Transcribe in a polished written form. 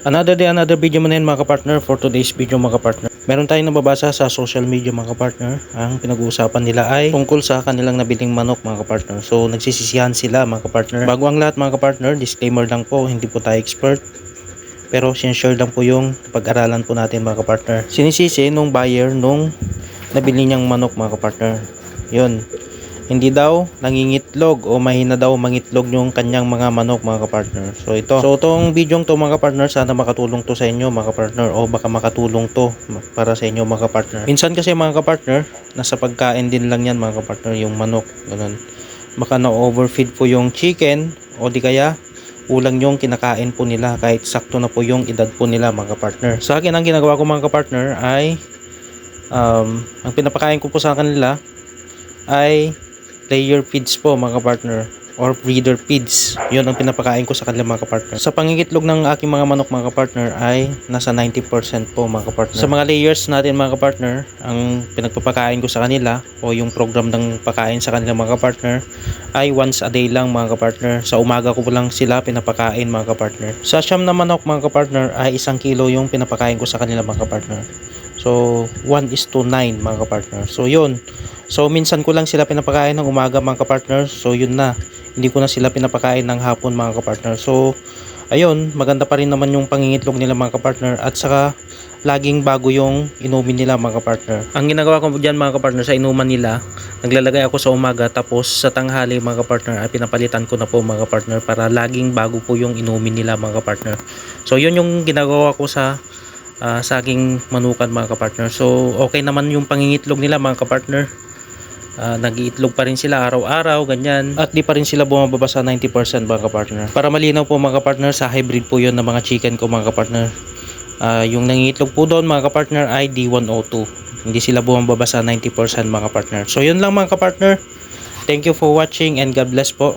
Another day, another video mo na yun mga kapartner. For today's video mga kapartner, meron tayong nababasa sa social media mga kapartner. Ang pinag-uusapan nila ay tungkol sa kanilang nabiling manok mga kapartner. So nagsisisihan sila mga kapartner. Bago ang lahat mga kapartner, disclaimer lang po, hindi po tayo expert. Pero sinshare lang po yung pag-aralan po natin mga kapartner. Sinisisi nung buyer nung nabili niyang manok mga kapartner. Yun. Hindi daw nangingitlog o mahina daw mangitlog yung kanyang mga manok mga kapartner. So itong video to mga kapartner, sana makatulong to sa inyo mga kapartner, o baka makatulong to para sa inyo mga kapartner. Minsan kasi mga kapartner, nasa pagkain din lang yan mga kapartner, yung manok, ganun. Baka na-overfeed po yung chicken, o di kaya ulang yung kinakain po nila kahit sakto na po yung edad po nila mga kapartner. Sa akin ang ginagawa ko mga kapartner ay ang pinapakain ko po sa kanila ay layer feeds po mga kapartner, or breeder feeds. Yun ang pinapakain ko sa kanila mga kapartner. Sa pangingitlog ng aking mga manok mga kapartner ay nasa 90% po mga kapartner. Sa mga layers natin mga kapartner, ang pinagpapakain ko sa kanila o yung program ng pakain sa kanila mga kapartner ay once a day lang mga kapartner. Sa umaga ko po lang sila pinapakain mga kapartner. Sa siyam na manok mga kapartner ay 1 kilo yung pinapakain ko sa kanila mga kapartner. So 1:9 mga kapartner. So yun. So minsan ko lang sila pinapakain ng umaga mga kapartner. So yun na. Hindi ko na sila pinapakain ng hapon mga kapartner. So ayun, maganda pa rin naman yung pangingitlog nila mga kapartner, at saka laging bago yung inumin nila mga kapartner. Ang ginagawa ko diyan mga kapartner, sa inuman nila, naglalagay ako sa umaga, tapos sa tanghali mga kapartner ay pinapalitan ko na po mga kapartner para laging bago po yung inumin nila mga kapartner. So yun yung ginagawa ko sa aking manukan mga kapartner. So okay naman yung pangingitlog nila mga kapartner. Nag-iitlog pa rin sila araw-araw ganyan, at di pa rin sila bumababa sa 90% mga kapartner. Para malinaw po mga kapartner, sa hybrid po yun ng mga chicken ko mga kapartner. Yung nangiitlog po doon mga kapartner ay D102. Hindi sila bumababa sa 90% mga kapartner. So yun lang mga kapartner. Thank you for watching and God bless po.